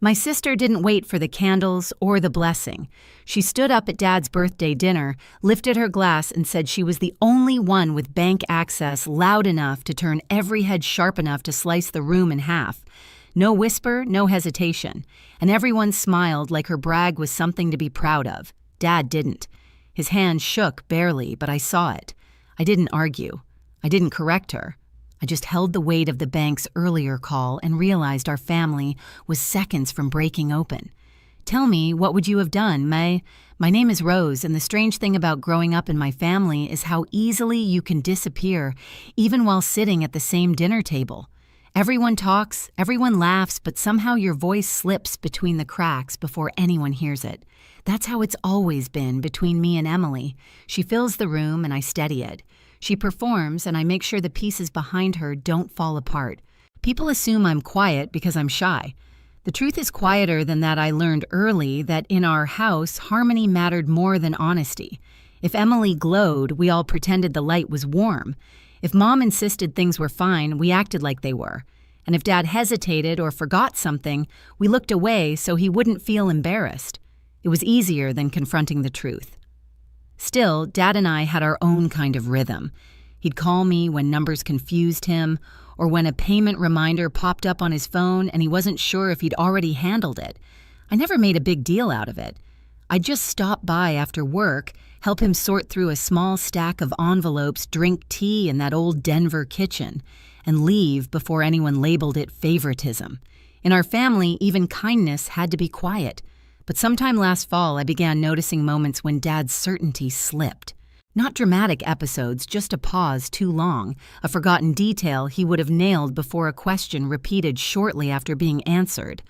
My sister didn't wait for the candles or the blessing. She stood up at Dad's birthday dinner, lifted her glass, and said she was the only one with bank access loud enough to turn every head sharp enough to slice the room in half. No whisper, no hesitation. And everyone smiled like her brag was something to be proud of. Dad didn't. His hand shook barely, but I saw it. I didn't argue. I didn't correct her. I just held the weight of the bank's earlier call and realized our family was seconds from breaking open. Tell me, what would you have done, May? My name is Rose, and the strange thing about growing up in my family is how easily you can disappear, even while sitting at the same dinner table. Everyone talks, everyone laughs, but somehow your voice slips between the cracks before anyone hears it. That's how it's always been between me and Emily. She fills the room and I steady it. She performs, and I make sure the pieces behind her don't fall apart. People assume I'm quiet because I'm shy. The truth is quieter than that. I learned early that in our house, harmony mattered more than honesty. If Emily glowed, we all pretended the light was warm. If Mom insisted things were fine, we acted like they were. And if Dad hesitated or forgot something, we looked away so he wouldn't feel embarrassed. It was easier than confronting the truth. Still, Dad and I had our own kind of rhythm. He'd call me when numbers confused him, or when a payment reminder popped up on his phone and he wasn't sure if he'd already handled it. I never made a big deal out of it. I'd just stop by after work, help him sort through a small stack of envelopes, drink tea in that old Denver kitchen, and leave before anyone labeled it favoritism. In our family, even kindness had to be quiet. But sometime last fall, I began noticing moments when Dad's certainty slipped. Not dramatic episodes, just a pause too long, a forgotten detail he would have nailed before a question repeated shortly after being answered.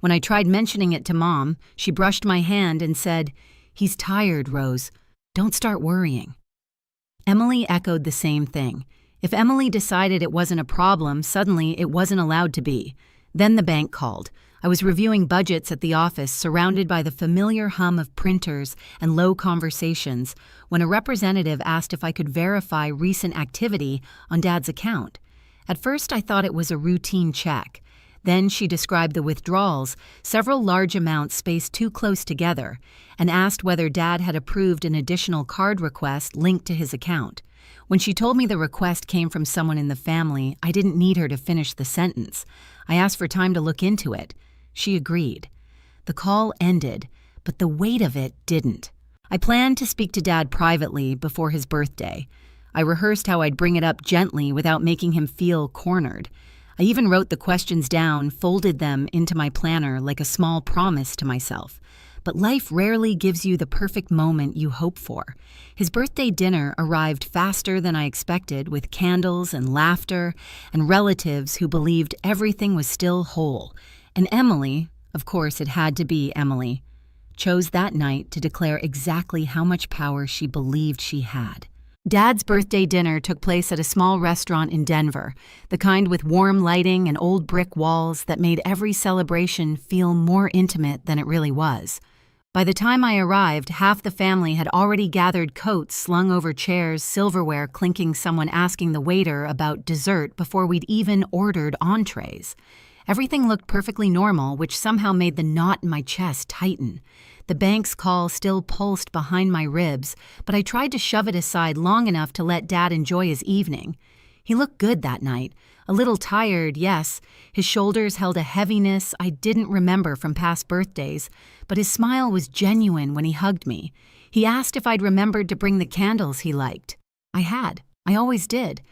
When I tried mentioning it to Mom, she brushed my hand and said, "He's tired, Rose. Don't start worrying." Emily echoed the same thing. If Emily decided it wasn't a problem, suddenly it wasn't allowed to be. Then the bank called. I was reviewing budgets at the office, surrounded by the familiar hum of printers and low conversations, when a representative asked if I could verify recent activity on Dad's account. At first, I thought it was a routine check. Then she described the withdrawals, several large amounts spaced too close together, and asked whether Dad had approved an additional card request linked to his account. When she told me the request came from someone in the family, I didn't need her to finish the sentence. I asked for time to look into it. She agreed. The call ended, but the weight of it didn't. I planned to speak to Dad privately before his birthday. I rehearsed how I'd bring it up gently without making him feel cornered. I even wrote the questions down, folded them into my planner like a small promise to myself. But life rarely gives you the perfect moment you hope for. His birthday dinner arrived faster than I expected, with candles and laughter and relatives who believed everything was still whole. And Emily, of course it had to be Emily, chose that night to declare exactly how much power she believed she had. Dad's birthday dinner took place at a small restaurant in Denver, the kind with warm lighting and old brick walls that made every celebration feel more intimate than it really was. By the time I arrived, half the family had already gathered coats slung over chairs, silverware clinking, someone asking the waiter about dessert before we'd even ordered entrees. Everything looked perfectly normal, which somehow made the knot in my chest tighten. The bank's call still pulsed behind my ribs, but I tried to shove it aside long enough to let Dad enjoy his evening. He looked good that night. A little tired, yes. His shoulders held a heaviness I didn't remember from past birthdays, but his smile was genuine when he hugged me. He asked if I'd remembered to bring the candles he liked. I had. I always did.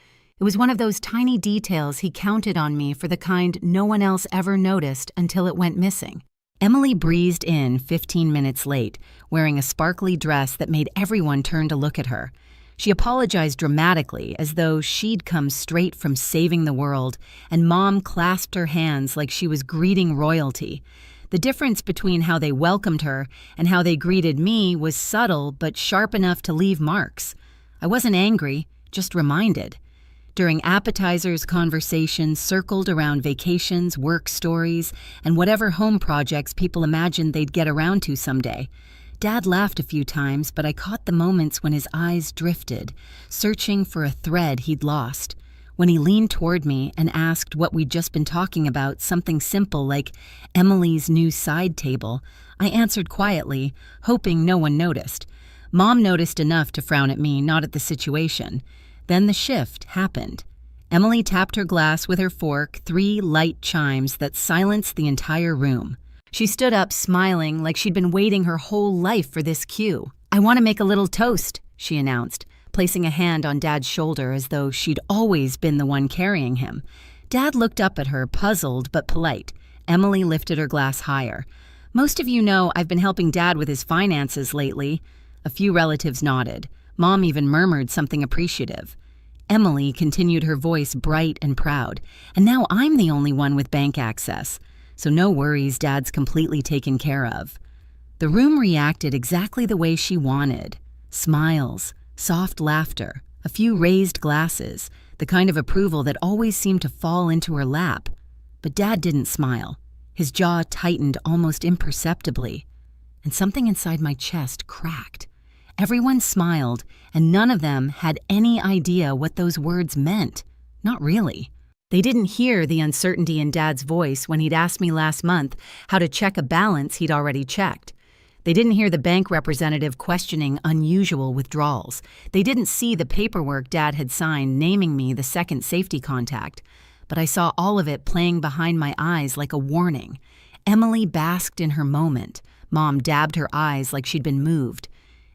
It was one of those tiny details he counted on me for, the kind no one else ever noticed until it went missing. Emily breezed in 15 minutes late, wearing a sparkly dress that made everyone turn to look at her. She apologized dramatically, as though she'd come straight from saving the world, and Mom clasped her hands like she was greeting royalty. The difference between how they welcomed her and how they greeted me was subtle but sharp enough to leave marks. I wasn't angry, just reminded. During appetizers, conversations circled around vacations, work stories, and whatever home projects people imagined they'd get around to someday. Dad laughed a few times, but I caught the moments when his eyes drifted, searching for a thread he'd lost. When he leaned toward me and asked what we'd just been talking about, something simple like Emily's new side table, I answered quietly, hoping no one noticed. Mom noticed enough to frown at me, not at the situation. Then the shift happened. Emily tapped her glass with her fork, 3 light chimes that silenced the entire room. She stood up, smiling like she'd been waiting her whole life for this cue. "I want to make a little toast," she announced, placing a hand on Dad's shoulder as though she'd always been the one carrying him. Dad looked up at her, puzzled but polite. Emily lifted her glass higher. "Most of you know I've been helping Dad with his finances lately." A few relatives nodded. Mom even murmured something appreciative. Emily continued, her voice bright and proud. "And now I'm the only one with bank access. So no worries, Dad's completely taken care of." The room reacted exactly the way she wanted. Smiles, soft laughter, a few raised glasses, the kind of approval that always seemed to fall into her lap. But Dad didn't smile. His jaw tightened almost imperceptibly, and something inside my chest cracked. Everyone smiled, and none of them had any idea what those words meant. Not really. They didn't hear the uncertainty in Dad's voice when he'd asked me last month how to check a balance he'd already checked. They didn't hear the bank representative questioning unusual withdrawals. They didn't see the paperwork Dad had signed naming me the second safety contact. But I saw all of it playing behind my eyes like a warning. Emily basked in her moment. Mom dabbed her eyes like she'd been moved.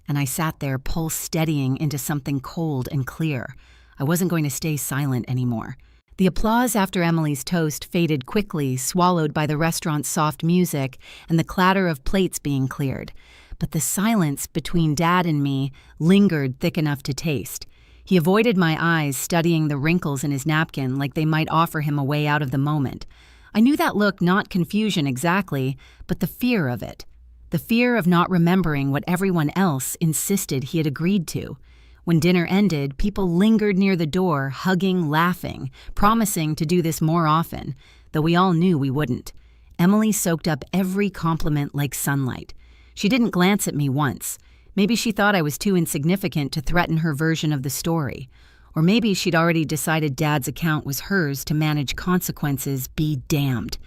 And I sat there, pulse steadying into something cold and clear. I wasn't going to stay silent anymore. The applause after Emily's toast faded quickly, swallowed by the restaurant's soft music and the clatter of plates being cleared. But the silence between Dad and me lingered thick enough to taste. He avoided my eyes, studying the wrinkles in his napkin like they might offer him a way out of the moment. I knew that look, not confusion exactly, but the fear of it. The fear of not remembering what everyone else insisted he had agreed to. When dinner ended, people lingered near the door, hugging, laughing, promising to do this more often, though we all knew we wouldn't. Emily soaked up every compliment like sunlight. She didn't glance at me once. Maybe she thought I was too insignificant to threaten her version of the story. Or maybe she'd already decided Dad's account was hers to manage consequences, be damned.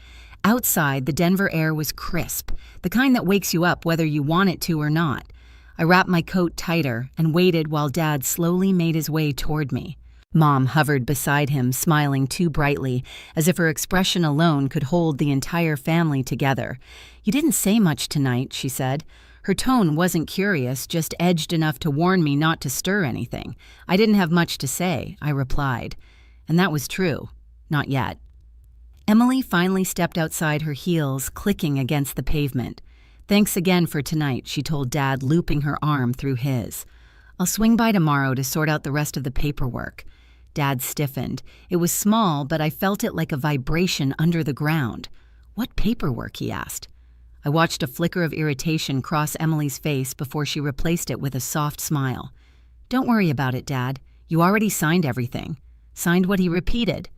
Outside, the Denver air was crisp, the kind that wakes you up whether you want it to or not. I wrapped my coat tighter and waited while Dad slowly made his way toward me. Mom hovered beside him, smiling too brightly, as if her expression alone could hold the entire family together. "You didn't say much tonight," she said. Her tone wasn't curious, just edged enough to warn me not to stir anything. "I didn't have much to say," I replied. And that was true. Not yet. Emily finally stepped outside, her heels clicking against the pavement. "Thanks again for tonight," she told Dad, looping her arm through his. "I'll swing by tomorrow to sort out the rest of the paperwork." Dad stiffened. It was small, but I felt it like a vibration under the ground. "What paperwork?" he asked. I watched a flicker of irritation cross Emily's face before she replaced it with a soft smile. "Don't worry about it, Dad. You already signed everything." "Signed what?" he repeated.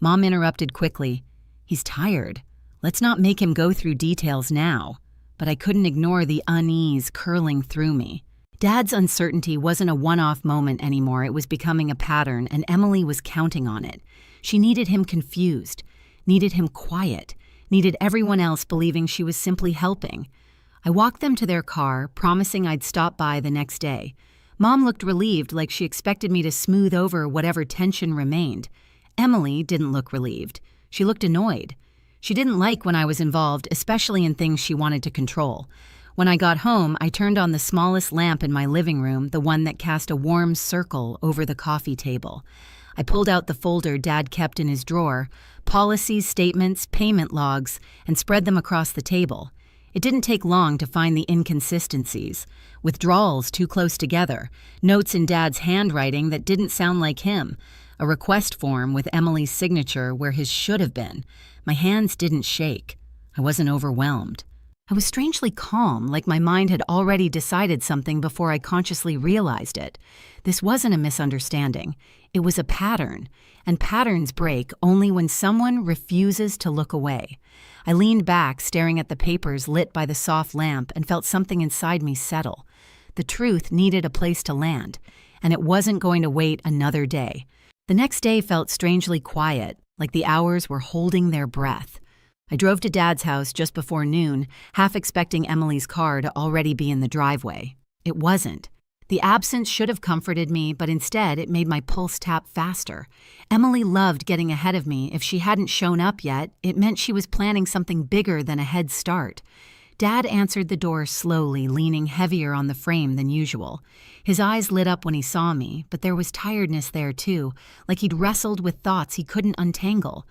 Mom interrupted quickly. "He's tired. Let's not make him go through details now." But I couldn't ignore the unease curling through me. Dad's uncertainty wasn't a one-off moment anymore. It was becoming a pattern, and Emily was counting on it. She needed him confused, needed him quiet, needed everyone else believing she was simply helping. I walked them to their car, promising I'd stop by the next day. Mom looked relieved, like she expected me to smooth over whatever tension remained. Emily didn't look relieved. She looked annoyed. She didn't like when I was involved, especially in things she wanted to control. When I got home, I turned on the smallest lamp in my living room, the one that cast a warm circle over the coffee table. I pulled out the folder Dad kept in his drawer, policies, statements, payment logs, and spread them across the table. It didn't take long to find the inconsistencies. Withdrawals too close together, notes in Dad's handwriting that didn't sound like him, a request form with Emily's signature where his should have been. My hands didn't shake. I wasn't overwhelmed. I was strangely calm, like my mind had already decided something before I consciously realized it. This wasn't a misunderstanding. It was a pattern, and patterns break only when someone refuses to look away. I leaned back, staring at the papers lit by the soft lamp, and felt something inside me settle. The truth needed a place to land, and it wasn't going to wait another day. The next day felt strangely quiet, like the hours were holding their breath. I drove to Dad's house just before noon, half expecting Emily's car to already be in the driveway. It wasn't. The absence should have comforted me, but instead it made my pulse tap faster. Emily loved getting ahead of me. If she hadn't shown up yet, it meant she was planning something bigger than a head start. Dad answered the door slowly, leaning heavier on the frame than usual. His eyes lit up when he saw me, but there was tiredness there too, like he'd wrestled with thoughts he couldn't untangle.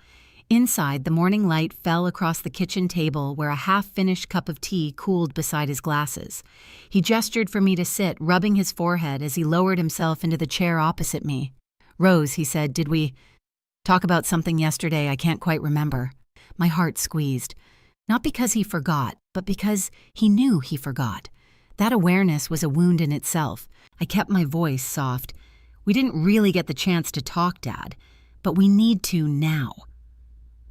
Inside, the morning light fell across the kitchen table where a half-finished cup of tea cooled beside his glasses. He gestured for me to sit, rubbing his forehead as he lowered himself into the chair opposite me. "Rose," he said, "did we talk about something yesterday I can't quite remember?" My heart squeezed. Not because he forgot, but because he knew he forgot. That awareness was a wound in itself. I kept my voice soft. "We didn't really get the chance to talk, Dad, but we need to now."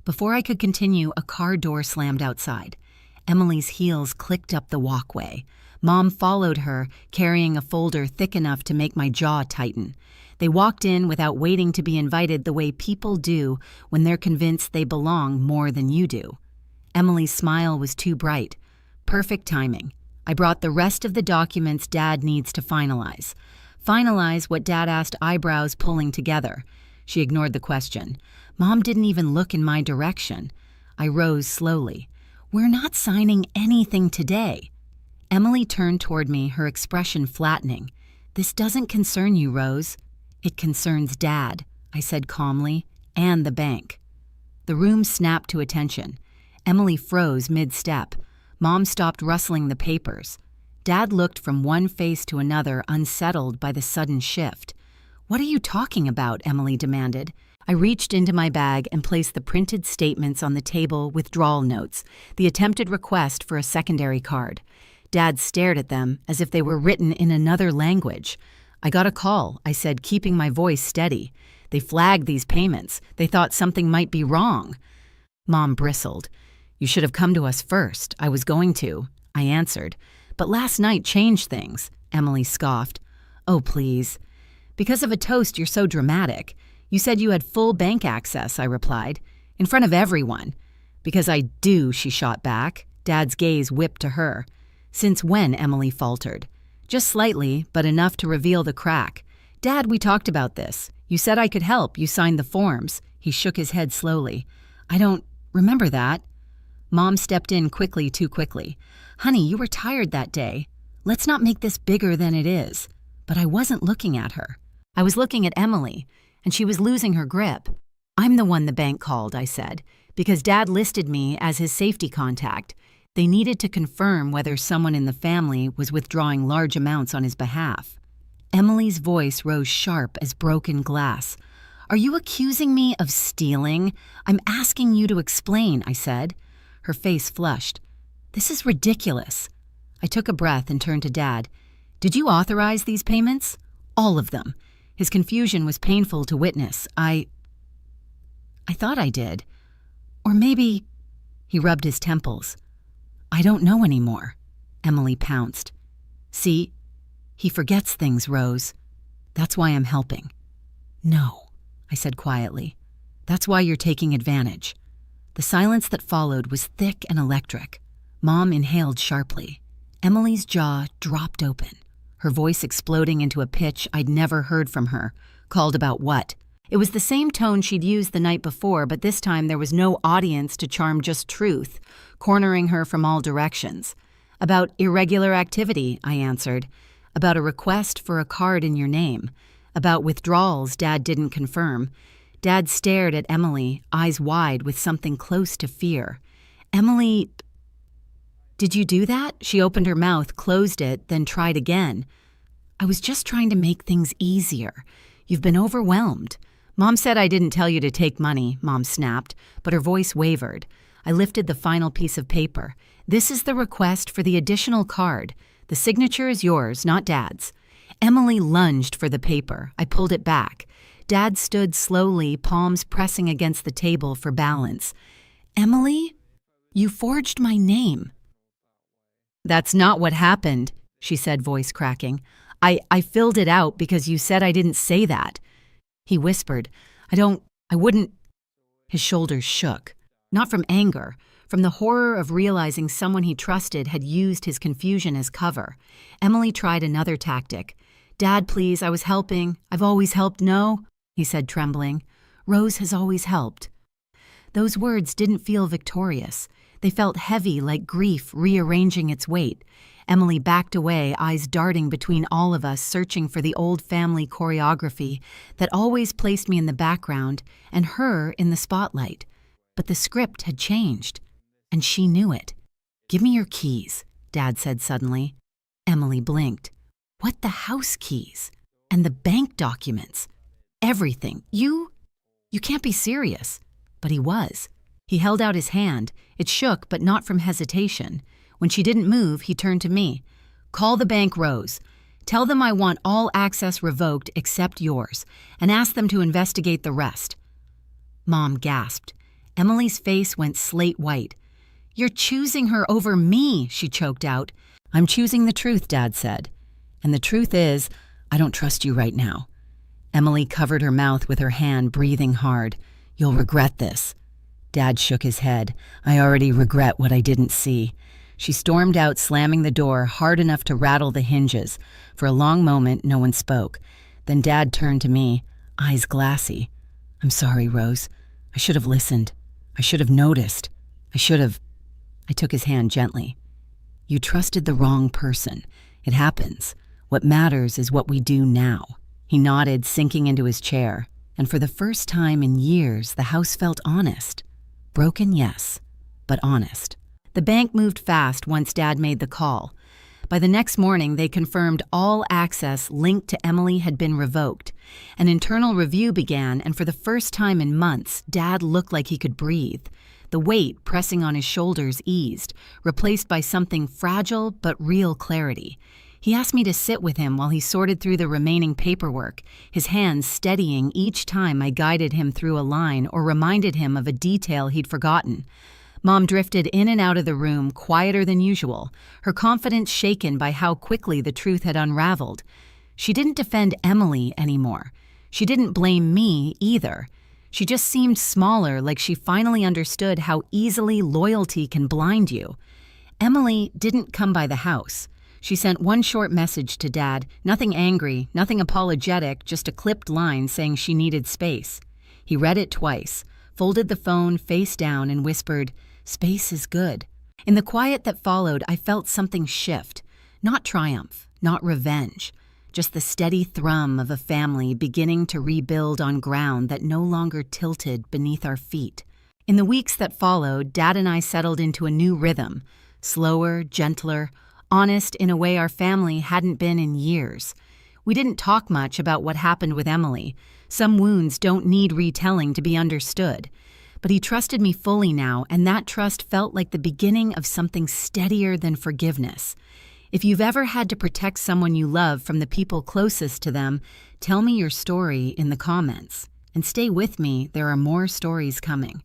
Before I could continue, a car door slammed outside. Emily's heels clicked up the walkway. Mom followed her, carrying a folder thick enough to make my jaw tighten. They walked in without waiting to be invited the way people do when they're convinced they belong more than you do. Emily's smile was too bright. Perfect timing. I brought the rest of the documents Dad needs to finalize. Finalize what Dad asked, eyebrows pulling together. She ignored the question. Mom didn't even look in my direction. I rose slowly. "We're not signing anything today." Emily turned toward me, her expression flattening. "This doesn't concern you, Rose. It concerns Dad," I said calmly, "and the bank." The room snapped to attention. Emily froze mid-step. Mom stopped rustling the papers. Dad looked from one face to another, unsettled by the sudden shift. "What are you talking about?" Emily demanded. I reached into my bag and placed the printed statements on the table, withdrawal notes, the attempted request for a secondary card. Dad stared at them as if they were written in another language. "I got a call," I said, keeping my voice steady. "They flagged these payments. They thought something might be wrong." Mom bristled. "You should have come to us first." "I was going to," I answered. "But last night changed things," Emily scoffed. "Oh, please. Because of a toast, you're so dramatic. You said you had full bank access," I replied. "In front of everyone." "Because I do," she shot back. Dad's gaze whipped to her. "Since when?" Emily faltered. "Just slightly, but enough to reveal the crack. Dad, we talked about this. You said I could help. You signed the forms." He shook his head slowly. "I don't remember that." Mom stepped in quickly, too quickly. "Honey, you were tired that day. Let's not make this bigger than it is." But I wasn't looking at her. I was looking at Emily, and she was losing her grip. "I'm the one the bank called," I said, "because Dad listed me as his safety contact. They needed to confirm whether someone in the family was withdrawing large amounts on his behalf." Emily's voice rose sharp as broken glass. "Are you accusing me of stealing? I'm asking you to explain," I said. Her face flushed. "This is ridiculous." I took a breath and turned to Dad. "Did you authorize these payments?" "All of them." His confusion was painful to witness. I thought I did. Or maybe... He rubbed his temples. "I don't know anymore," Emily pounced. "See, he forgets things, Rose. That's why I'm helping." "No," I said quietly. "That's why you're taking advantage." The silence that followed was thick and electric. Mom inhaled sharply. Emily's jaw dropped open, her voice exploding into a pitch I'd never heard from her. Called about what? It was the same tone she'd used the night before, but this time there was no audience to charm, just truth, cornering her from all directions. "About irregular activity," I answered. "About a request for a card in your name. About withdrawals Dad didn't confirm." Dad stared at Emily, eyes wide with something close to fear. "Emily, did you do that?" She opened her mouth, closed it, then tried again. "I was just trying to make things easier. You've been overwhelmed." "Mom said I didn't tell you to take money," Mom snapped, but her voice wavered. I lifted the final piece of paper. "This is the request for the additional card. The signature is yours, not Dad's." Emily lunged for the paper. I pulled it back. Dad stood slowly, palms pressing against the table for balance. "Emily, you forged my name." "That's not what happened," she said, voice cracking. I filled it out because you said I didn't say that." He whispered, I wouldn't. His shoulders shook. Not from anger, from the horror of realizing someone he trusted had used his confusion as cover. Emily tried another tactic. Dad, please, I was helping. I've always helped, no? He said, trembling. Rose has always helped. Those words didn't feel victorious. They felt heavy, like grief rearranging its weight. Emily backed away, eyes darting between all of us, searching for the old family choreography that always placed me in the background and her in the spotlight. But the script had changed, and she knew it. Give me your keys, Dad said suddenly. Emily blinked. What the house keys? And the bank documents? Everything. You can't be serious. But he was. He held out his hand. It shook, but not from hesitation. When she didn't move, he turned to me. Call the bank, Rose. Tell them I want all access revoked except yours, and ask them to investigate the rest. Mom gasped. Emily's face went slate white. You're choosing her over me, she choked out. I'm choosing the truth, Dad said. And the truth is, I don't trust you right now. Emily covered her mouth with her hand, breathing hard. You'll regret this. Dad shook his head. I already regret what I didn't see. She stormed out, slamming the door hard enough to rattle the hinges. For a long moment, no one spoke. Then Dad turned to me, eyes glassy. I'm sorry, Rose. I should have listened. I should have noticed. I took his hand gently. You trusted the wrong person. It happens. What matters is what we do now. He nodded, sinking into his chair. And for the first time in years, the house felt honest. Broken, yes, but honest. The bank moved fast once Dad made the call. By the next morning, they confirmed all access linked to Emily had been revoked. An internal review began, and for the first time in months, Dad looked like he could breathe. The weight pressing on his shoulders eased, replaced by something fragile but real clarity. He asked me to sit with him while he sorted through the remaining paperwork, his hands steadying each time I guided him through a line or reminded him of a detail he'd forgotten. Mom drifted in and out of the room, quieter than usual, her confidence shaken by how quickly the truth had unraveled. She didn't defend Emily anymore. She didn't blame me either. She just seemed smaller, like she finally understood how easily loyalty can blind you. Emily didn't come by the house. She sent one short message to Dad, nothing angry, nothing apologetic, just a clipped line saying she needed space. He read it twice, folded the phone face down and whispered, "Space is good." In the quiet that followed, I felt something shift. Not triumph, not revenge, just the steady thrum of a family beginning to rebuild on ground that no longer tilted beneath our feet. In the weeks that followed, Dad and I settled into a new rhythm, slower, gentler, honest in a way our family hadn't been in years. We didn't talk much about what happened with Emily. Some wounds don't need retelling to be understood. But he trusted me fully now, and that trust felt like the beginning of something steadier than forgiveness. If you've ever had to protect someone you love from the people closest to them, tell me your story in the comments. And stay with me, there are more stories coming.